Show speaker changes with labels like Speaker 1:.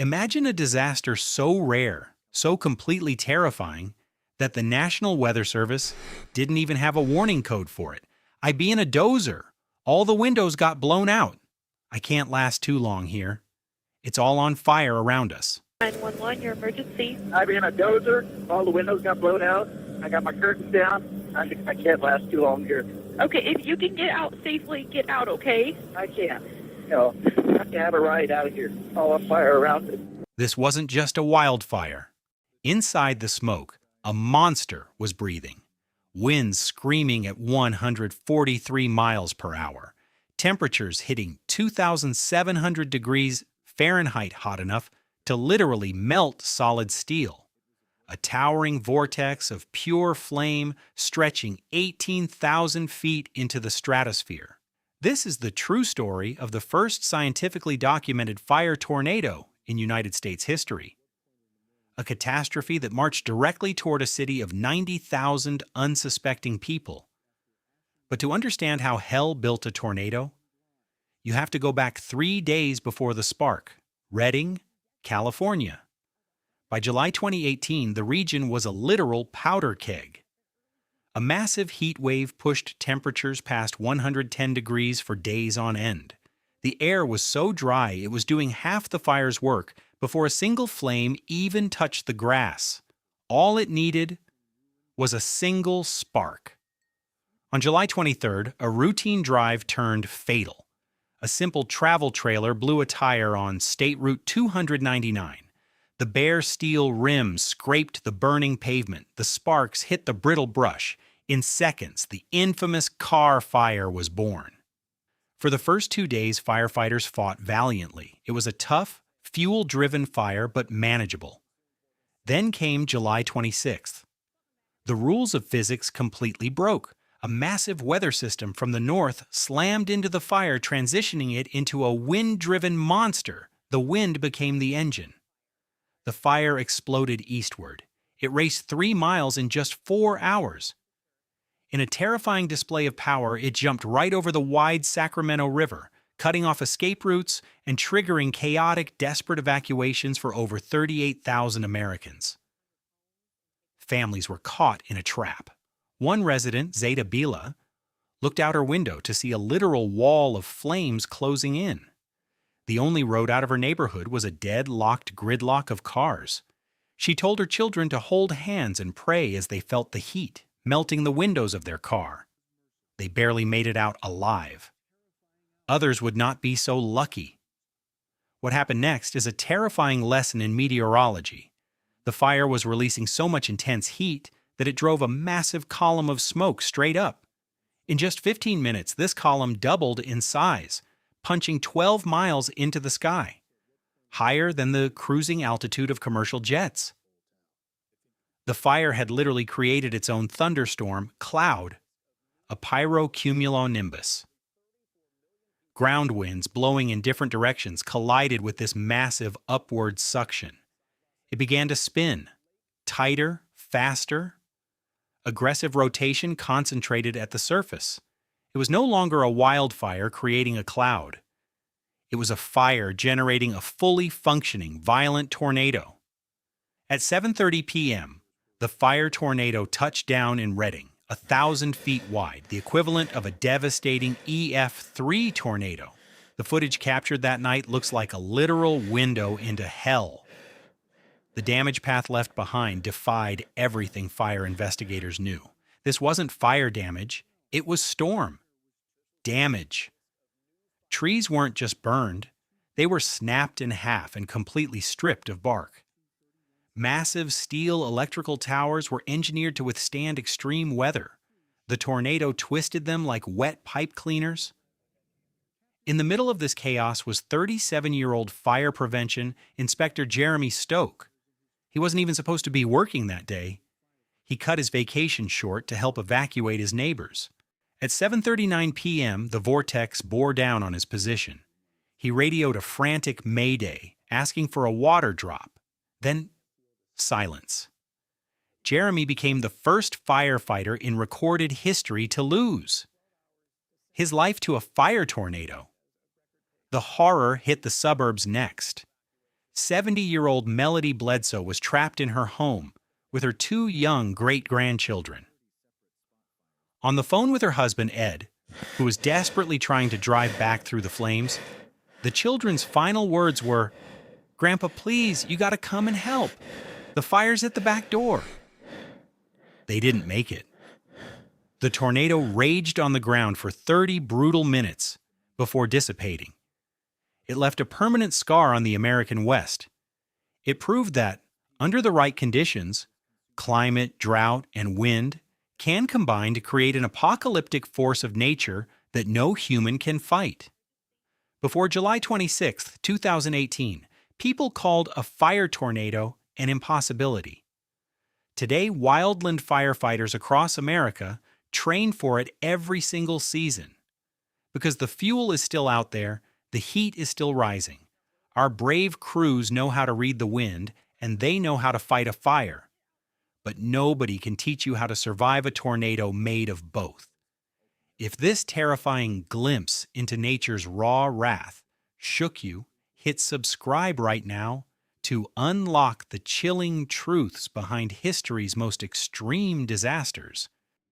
Speaker 1: Imagine a disaster so rare, so completely terrifying, that the National Weather Service didn't even have a warning code for it. I'd be in a dozer. All the windows got blown out. I can't last too long here. It's all on fire around us.
Speaker 2: 911, your emergency.
Speaker 3: I'm in a dozer. All the windows got blown out. I got my curtains down. I can't last too long here.
Speaker 2: Okay, if you can get out safely, get out, okay?
Speaker 3: I can't. No, I have to have a ride out of here. All on fire around it.
Speaker 1: This wasn't just a wildfire. Inside the smoke, a monster was breathing. Winds screaming at 143 miles per hour. Temperatures hitting 2,700 degrees Fahrenheit hot enough to literally melt solid steel. A towering vortex of pure flame stretching 18,000 feet into the stratosphere. This is the true story of the first scientifically documented fire tornado in United States history. A catastrophe that marched directly toward a city of 90,000 unsuspecting people. But to understand how hell built a tornado, you have to go back 3 days before the spark, Redding, California. By July 2018, the region was a literal powder keg. A massive heat wave pushed temperatures past 110 degrees for days on end. The air was so dry it was doing half the fire's work before a single flame even touched the grass. All it needed was a single spark. On July 23rd, a routine drive turned fatal. A simple travel trailer blew a tire on State Route 299. The bare steel rims scraped the burning pavement. The sparks hit the brittle brush. In seconds, the infamous Carr Fire was born. For the first 2 days, firefighters fought valiantly. It was a tough, fuel-driven fire, but manageable. Then came July 26th. The rules of physics completely broke. A massive weather system from the north slammed into the fire, transitioning it into a wind-driven monster. The wind became the engine. The fire exploded eastward. It raced 3 miles in just 4 hours. In a terrifying display of power, it jumped right over the wide Sacramento River, cutting off escape routes and triggering chaotic, desperate evacuations for over 38,000 Americans. Families were caught in a trap. One resident, Zeta Bila, looked out her window to see a literal wall of flames closing in. The only road out of her neighborhood was a dead-locked gridlock of cars. She told her children to hold hands and pray as they felt the heat melting the windows of their car. They barely made it out alive. Others would not be so lucky. What happened next is a terrifying lesson in meteorology. The fire was releasing so much intense heat that it drove a massive column of smoke straight up. In just 15 minutes, this column doubled in size, punching 12 miles into the sky, higher than the cruising altitude of commercial jets. The fire had literally created its own thunderstorm cloud, a pyrocumulonimbus. Ground winds blowing in different directions collided with this massive upward suction. It began to spin, tighter, faster. Aggressive rotation concentrated at the surface. It was no longer a wildfire creating a cloud. It was a fire generating a fully functioning, violent tornado. At 7:30 p.m., the fire tornado touched down in Redding, 1,000 feet wide, the equivalent of a devastating EF3 tornado. The footage captured that night looks like a literal window into hell. The damage path left behind defied everything fire investigators knew. This wasn't fire damage, it was storm damage. Trees weren't just burned, they were snapped in half and completely stripped of bark. Massive steel electrical towers were engineered to withstand extreme weather. The tornado twisted them like wet pipe cleaners. In the middle of this chaos was 37-year-old fire prevention Inspector Jeremy Stoke. He wasn't even supposed to be working that day. He cut his vacation short to help evacuate his neighbors. At 7:39 p.m., the vortex bore down on his position. He radioed a frantic mayday, asking for a water drop. Then, silence. Jeremy became the first firefighter in recorded history to lose his life to a fire tornado. The horror hit the suburbs next. 70-year-old Melody Bledsoe was trapped in her home with her 2 young great-grandchildren. On the phone with her husband, Ed, who was desperately trying to drive back through the flames, the children's final words were, "Grandpa, please, you gotta come and help. The fire's at the back door." They didn't make it. The tornado raged on the ground for 30 brutal minutes before dissipating. It left a permanent scar on the American West. It proved that, under the right conditions, climate, drought, and wind can combine to create an apocalyptic force of nature that no human can fight. Before July 26, 2018, people called a fire tornado an impossibility. Today, wildland firefighters across America train for it every single season. Because the fuel is still out there, the heat is still rising. Our brave crews know how to read the wind, and they know how to fight a fire. But nobody can teach you how to survive a tornado made of both. If this terrifying glimpse into nature's raw wrath shook you, hit subscribe right now to unlock the chilling truths behind history's most extreme disasters.